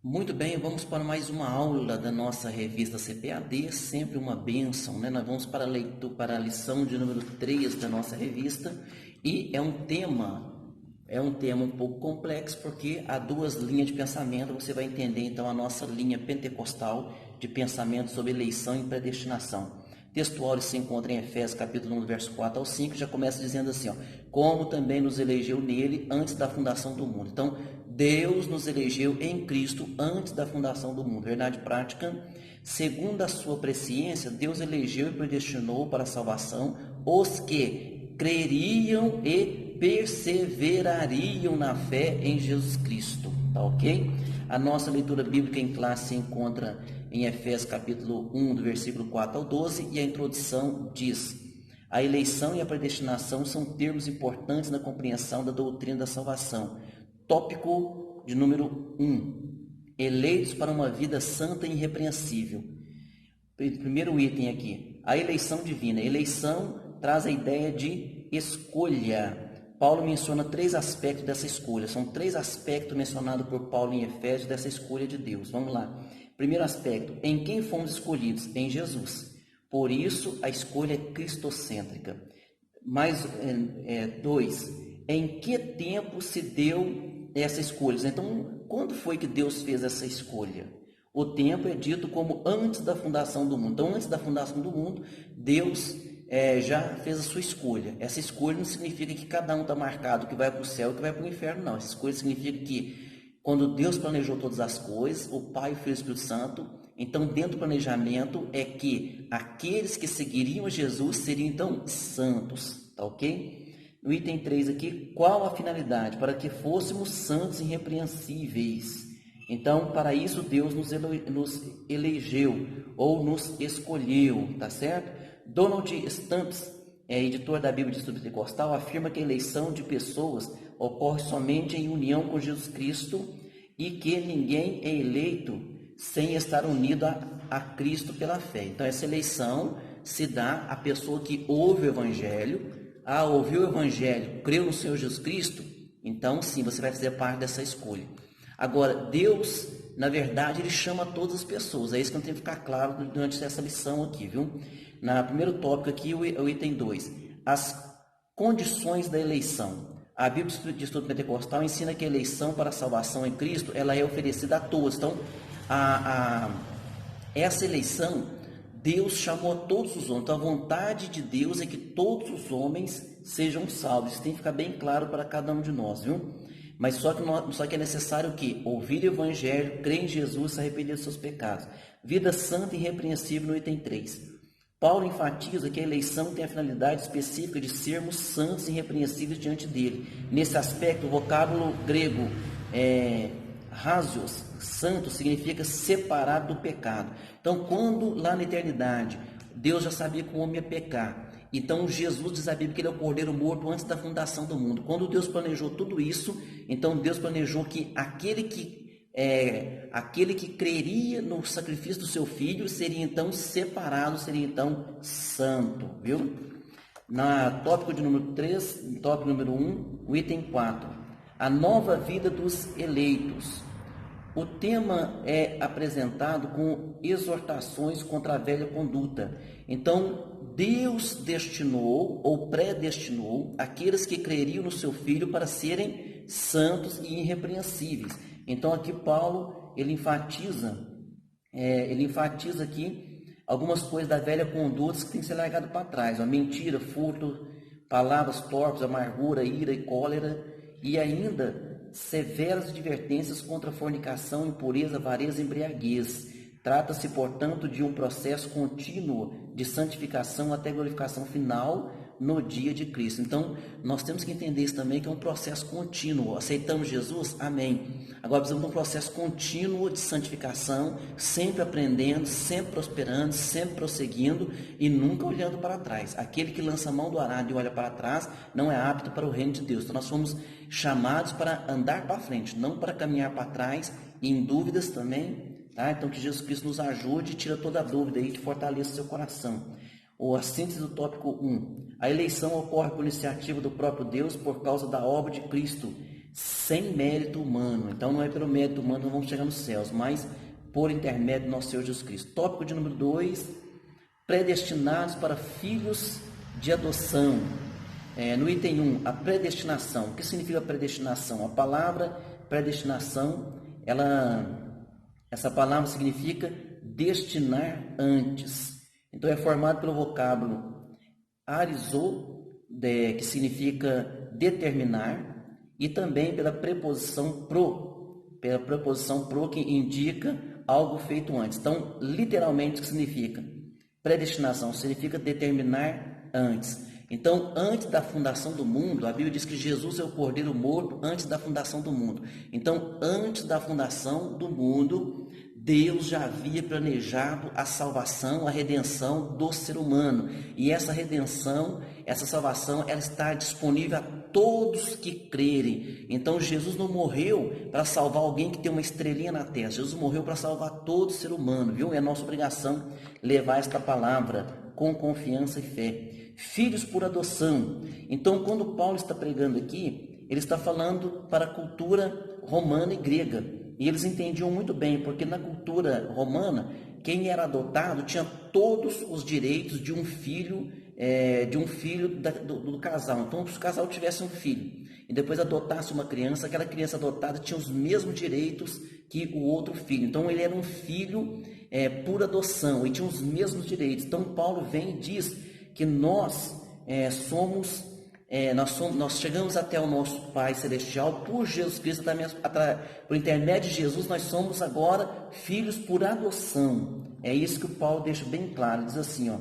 Muito bem, vamos para mais uma aula da nossa revista CPAD, sempre uma bênção, né? Nós vamos para para a lição de número 3 da nossa revista e é um tema um pouco complexo porque há duas linhas de pensamento, você vai entender então a nossa linha pentecostal de pensamento sobre eleição e predestinação. Textual se encontra em Efésios capítulo 1, verso 4 ao 5, já começa dizendo assim, ó, como também nos elegeu nele antes da fundação do mundo. Então, Deus nos elegeu em Cristo antes da fundação do mundo. Verdade prática, segundo a sua presciência, Deus elegeu e predestinou para a salvação os que creriam e perseverariam na fé em Jesus Cristo. Tá ok? A nossa leitura bíblica em classe se encontra em Efésios capítulo 1, do versículo 4 ao 12, e a introdução diz: a eleição e a predestinação são termos importantes na compreensão da doutrina da salvação. Tópico de número 1. Eleitos para uma vida santa e irrepreensível. Primeiro item aqui, a eleição divina. Eleição traz a ideia de escolha. Paulo menciona 3 aspectos dessa escolha. São 3 aspectos mencionados por Paulo em Efésios dessa escolha de Deus. Vamos lá. Primeiro aspecto, em quem fomos escolhidos? Em Jesus. Por isso, a escolha é cristocêntrica. Mais 2, em que tempo se deu essa escolha? Então, quando foi que Deus fez essa escolha? O tempo é dito como antes da fundação do mundo. Então, antes da fundação do mundo, Deus já fez a sua escolha. Essa escolha não significa que cada um está marcado, que vai para o céu e que vai para o inferno, não. Essa escolha significa que quando Deus planejou todas as coisas, o Pai, o Filho e o Espírito Santo, então dentro do planejamento é que aqueles que seguiriam Jesus seriam então santos, tá ok? No item 3 aqui, qual a finalidade? Para que fôssemos santos e irrepreensíveis. Então, para isso Deus nos elegeu ou nos escolheu, tá certo? Donald Stamps, editor da Bíblia de Estudo Pentecostal, afirma que a eleição de pessoas ocorre somente em união com Jesus Cristo e que ninguém é eleito sem estar unido a Cristo pela fé. Então, essa eleição se dá à pessoa que ouve o Evangelho, ouviu o Evangelho, creu no Senhor Jesus Cristo, então sim, você vai fazer parte dessa escolha. Agora, Deus, na verdade, Ele chama todas as pessoas, é isso que eu tenho que ficar claro durante essa lição aqui, viu? Na primeiro tópico aqui, o item 2, as condições da eleição. A Bíblia de Estudo Pentecostal ensina que a eleição para a salvação em Cristo, ela é oferecida a todos. Então, essa eleição, Deus chamou a todos os homens. Então, a vontade de Deus é que todos os homens sejam salvos. Isso tem que ficar bem claro para cada um de nós, viu? Mas só que é necessário o quê? Ouvir o Evangelho, crer em Jesus, se arrepender dos seus pecados. Vida santa e irrepreensível no item 3. Paulo enfatiza que a eleição tem a finalidade específica de sermos santos e irrepreensíveis diante dele. Nesse aspecto, o vocábulo grego rasios, santo, significa separado do pecado. Então, quando lá na eternidade, Deus já sabia que o homem ia pecar, então Jesus diz a Bíblia que ele é o cordeiro morto antes da fundação do mundo. Quando Deus planejou tudo isso, então Deus planejou que aquele que creria no sacrifício do seu filho seria então separado, seria então santo, viu? Na tópico de número 3, tópico número 1, o item 4, a nova vida dos eleitos. O tema é apresentado com exortações contra a velha conduta. Então, Deus destinou ou predestinou aqueles que creriam no seu Filho para serem santos e irrepreensíveis. Então, aqui Paulo, ele enfatiza aqui algumas coisas da velha conduta que tem que ser largado para trás. Mentira, furto, palavras torpes, amargura, ira e cólera, e ainda severas advertências contra a fornicação, impureza, avareza e embriaguez. Trata-se, portanto, de um processo contínuo de santificação até a glorificação final no dia de Cristo. Então, nós temos que entender isso também, que é um processo contínuo. Aceitamos Jesus? Amém. Agora precisamos de um processo contínuo de santificação, sempre aprendendo, sempre prosperando, sempre prosseguindo e nunca olhando para trás. Aquele que lança a mão do arado e olha para trás não é apto para o reino de Deus. Então, nós fomos chamados para andar para frente, não para caminhar para trás e em dúvidas também. tá? Então que Jesus Cristo nos ajude e tira toda a dúvida aí, que fortaleça seu coração. Ou a síntese do tópico 1. A eleição ocorre por iniciativa do próprio Deus por causa da obra de Cristo, sem mérito humano. Então não é pelo mérito humano que vamos chegar nos céus, mas por intermédio do nosso Senhor Jesus Cristo. Tópico de número 2. Predestinados para filhos de adoção. No item 1, a predestinação. O que significa predestinação? A palavra predestinação, essa palavra significa destinar antes. Então é formado pelo vocábulo arizou, que significa determinar, e também pela preposição pro, que indica algo feito antes. Então, literalmente, o que significa? Predestinação significa determinar antes. Então, antes da fundação do mundo, a Bíblia diz que Jesus é o Cordeiro morto antes da fundação do mundo. Então, antes da fundação do mundo, Deus já havia planejado a salvação, a redenção do ser humano. E essa redenção, essa salvação, ela está disponível a todos que crerem. Então, Jesus não morreu para salvar alguém que tem uma estrelinha na testa. Jesus morreu para salvar todo ser humano, viu? É nossa obrigação levar esta palavra com confiança e fé. Filhos por adoção. Então, quando Paulo está pregando aqui, ele está falando para a cultura romana e grega. E eles entendiam muito bem, porque na cultura romana, quem era adotado tinha todos os direitos de um filho, do casal. Então, se o casal tivesse um filho e depois adotasse uma criança, aquela criança adotada tinha os mesmos direitos que o outro filho. Então, ele era um filho por adoção e tinha os mesmos direitos. Então, Paulo vem e diz que nós chegamos até o nosso Pai Celestial por Jesus Cristo, por intermédio de Jesus, nós somos agora filhos por adoção. É isso que o Paulo deixa bem claro, diz assim, ó.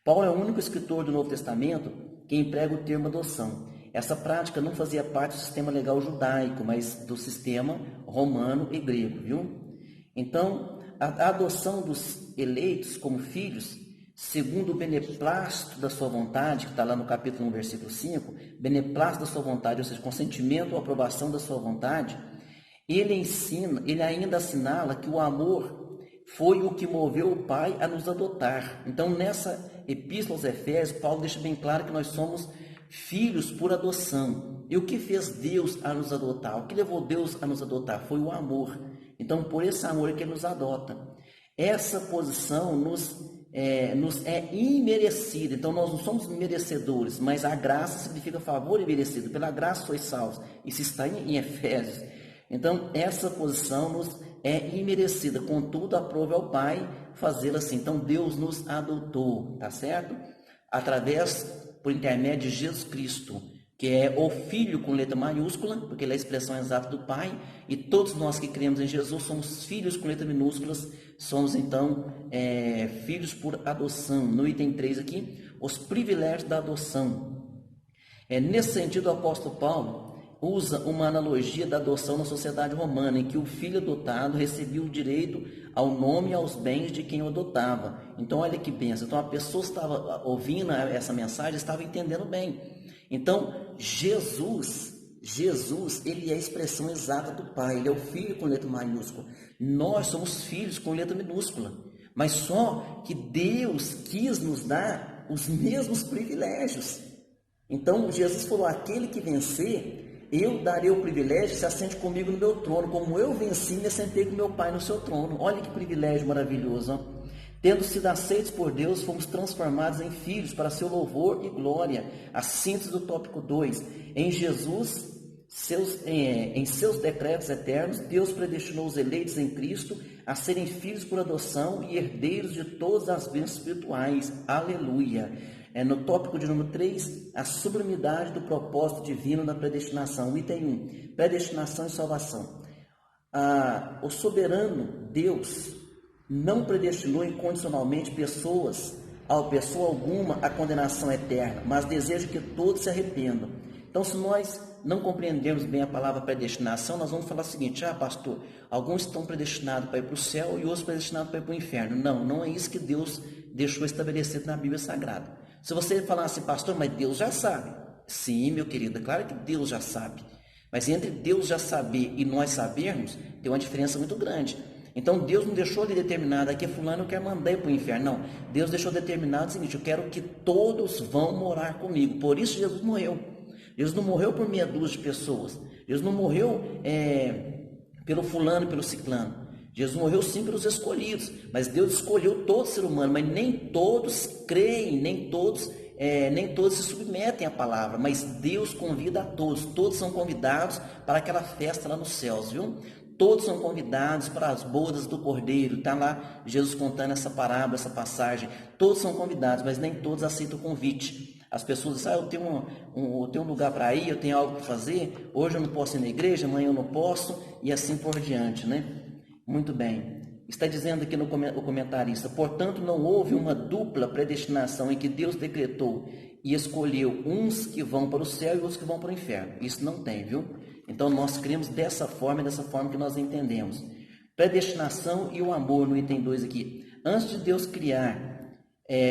Paulo é o único escritor do Novo Testamento que emprega o termo adoção. Essa prática não fazia parte do sistema legal judaico, mas do sistema romano e grego, viu? Então, a adoção dos eleitos como filhos, segundo o beneplácito da sua vontade, que está lá no capítulo 1, versículo 5, beneplácito da sua vontade, ou seja, consentimento ou aprovação da sua vontade, ele ainda assinala que o amor foi o que moveu o Pai a nos adotar. Então, nessa epístola aos Efésios, Paulo deixa bem claro que nós somos filhos por adoção. E o que fez Deus a nos adotar? O que levou Deus a nos adotar? Foi o amor. Então, por esse amor que ele nos adota. Essa posição nos é imerecida. Então, nós não somos merecedores, mas a graça significa favor imerecido. Pela graça sois salvos. Isso está em Efésios. Então, essa posição nos é imerecida. Contudo, aprove ao Pai fazê-la assim. Então, Deus nos adotou, tá certo? Por intermédio de Jesus Cristo, que é o Filho com letra maiúscula, porque ele é a expressão exata do Pai, e todos nós que cremos em Jesus somos filhos com letras minúsculas, somos então filhos por adoção. No item 3 aqui, os privilégios da adoção. Nesse sentido, o apóstolo Paulo usa uma analogia da adoção na sociedade romana, em que o filho adotado recebia o direito ao nome e aos bens de quem o adotava. Então, olha que benção. Então, a pessoa estava ouvindo essa mensagem, estava entendendo bem. Então, Jesus, ele é a expressão exata do Pai, ele é o Filho com letra maiúscula. Nós somos filhos com letra minúscula, mas só que Deus quis nos dar os mesmos privilégios. Então, Jesus falou, aquele que vencer, eu darei o privilégio de se assente comigo no meu trono, como eu venci e me assentei com meu Pai no seu trono. Olha que privilégio maravilhoso, ó. Tendo sido aceitos por Deus, fomos transformados em filhos para seu louvor e glória. A síntese do tópico 2. Em Jesus, em seus decretos eternos, Deus predestinou os eleitos em Cristo a serem filhos por adoção e herdeiros de todas as bênçãos espirituais. Aleluia! No tópico de número 3, a sublimidade do propósito divino da predestinação. Item 1, predestinação e salvação. O soberano Deus não predestinou incondicionalmente pessoa alguma à condenação eterna, mas deseja que todos se arrependam. Então, se nós não compreendermos bem a palavra predestinação, nós vamos falar o seguinte, pastor, alguns estão predestinados para ir para o céu e outros predestinados para ir para o inferno. Não é isso que Deus deixou estabelecido na Bíblia Sagrada. Se você falar assim, pastor, mas Deus já sabe. Sim, meu querido, é claro que Deus já sabe. Mas entre Deus já saber e nós sabermos, tem uma diferença muito grande. Então Deus não deixou ali determinado, aqui fulano eu quero mandar ir para o inferno. Não, Deus deixou determinado o seguinte: eu quero que todos vão morar comigo. Por isso Jesus morreu. Jesus não morreu por meia dúzia de pessoas. Jesus não morreu pelo fulano e pelo ciclano. Jesus morreu sim pelos escolhidos, mas Deus escolheu todo ser humano, mas nem todos creem, nem todos se submetem à palavra, mas Deus convida a todos, todos são convidados para aquela festa lá nos céus, viu? Todos são convidados para as bodas do Cordeiro, está lá Jesus contando essa parábola, essa passagem, todos são convidados, mas nem todos aceitam o convite. As pessoas dizem: eu tenho um lugar para ir, eu tenho algo para fazer, hoje eu não posso ir na igreja, amanhã eu não posso, e assim por diante, né? Muito bem. Está dizendo aqui o comentarista: portanto, não houve uma dupla predestinação em que Deus decretou e escolheu uns que vão para o céu e outros que vão para o inferno. Isso não tem, viu? Então, nós cremos dessa forma que nós entendemos. Predestinação e o amor, no item 2 aqui. Antes de Deus criar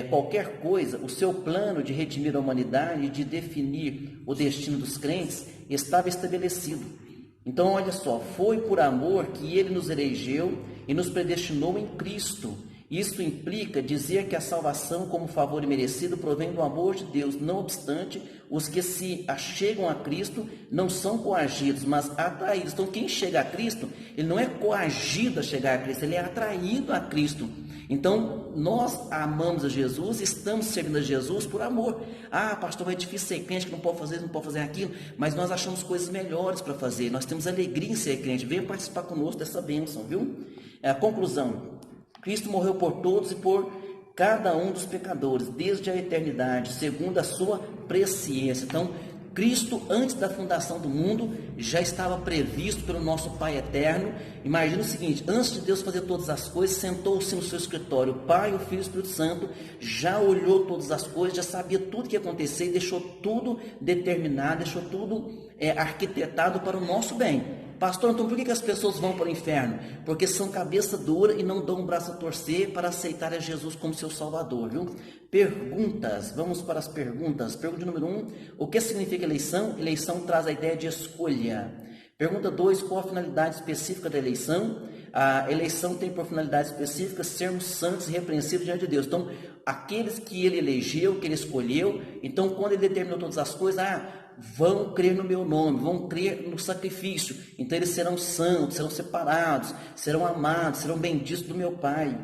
qualquer coisa, o seu plano de redimir a humanidade e de definir o destino dos crentes estava estabelecido. Então, olha só, foi por amor que ele nos elegeu e nos predestinou em Cristo. Isso implica dizer que a salvação, como favor imerecido, provém do amor de Deus. Não obstante, os que se achegam a Cristo não são coagidos, mas atraídos. Então, quem chega a Cristo, ele não é coagido a chegar a Cristo, ele é atraído a Cristo. Então, nós amamos a Jesus, estamos servindo a Jesus por amor. Ah, pastor, é difícil ser crente, que não pode fazer isso, não pode fazer aquilo, mas nós achamos coisas melhores para fazer, nós temos alegria em ser crente. Venha participar conosco dessa bênção, viu? A conclusão: Cristo morreu por todos e por cada um dos pecadores, desde a eternidade, segundo a sua presciência. Então, Cristo, antes da fundação do mundo, já estava previsto pelo nosso Pai eterno. Imagina o seguinte: antes de Deus fazer todas as coisas, sentou-se no seu escritório, o Pai, o Filho e o Espírito Santo, já olhou todas as coisas, já sabia tudo que ia acontecer e deixou tudo determinado, deixou tudo arquitetado para o nosso bem. Pastor, então por que as pessoas vão para o inferno? Porque são cabeça dura e não dão um braço a torcer para aceitar a Jesus como seu Salvador, viu? Perguntas, vamos para as perguntas. Pergunta número 1, o que significa eleição? Eleição traz a ideia de escolha. Pergunta 2, qual a finalidade específica da eleição? A eleição tem por finalidade específica sermos santos e irrepreensíveis diante de Deus. Então, aqueles que ele elegeu, que ele escolheu, então quando ele determinou todas as coisas, vão crer no meu nome, vão crer no sacrifício, então eles serão santos, serão separados, serão amados, serão benditos do meu Pai.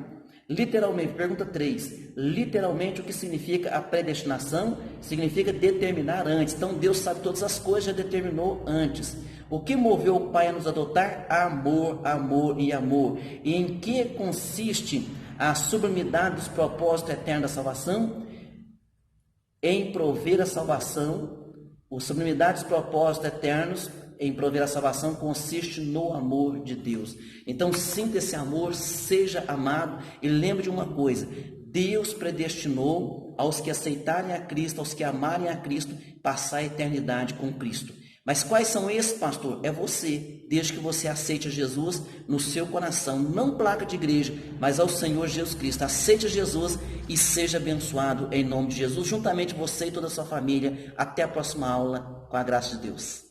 Literalmente, pergunta 3, literalmente o que significa a predestinação? Significa determinar antes. Então Deus sabe todas as coisas, já determinou antes. O que moveu o Pai a nos adotar? Amor, amor e amor. E em que consiste a sublimidade dos propósitos eternos da salvação? Em prover a salvação. Os sublimidade dos propósitos eternos em prover a salvação consiste no amor de Deus. Então, sinta esse amor, seja amado e lembre de uma coisa: Deus predestinou aos que aceitarem a Cristo, aos que amarem a Cristo, passar a eternidade com Cristo. Mas quais são esses, pastor? É você, desde que você aceite Jesus no seu coração, não placa de igreja, mas ao Senhor Jesus Cristo. Aceite Jesus e seja abençoado em nome de Jesus, juntamente você e toda a sua família. Até a próxima aula, com a graça de Deus.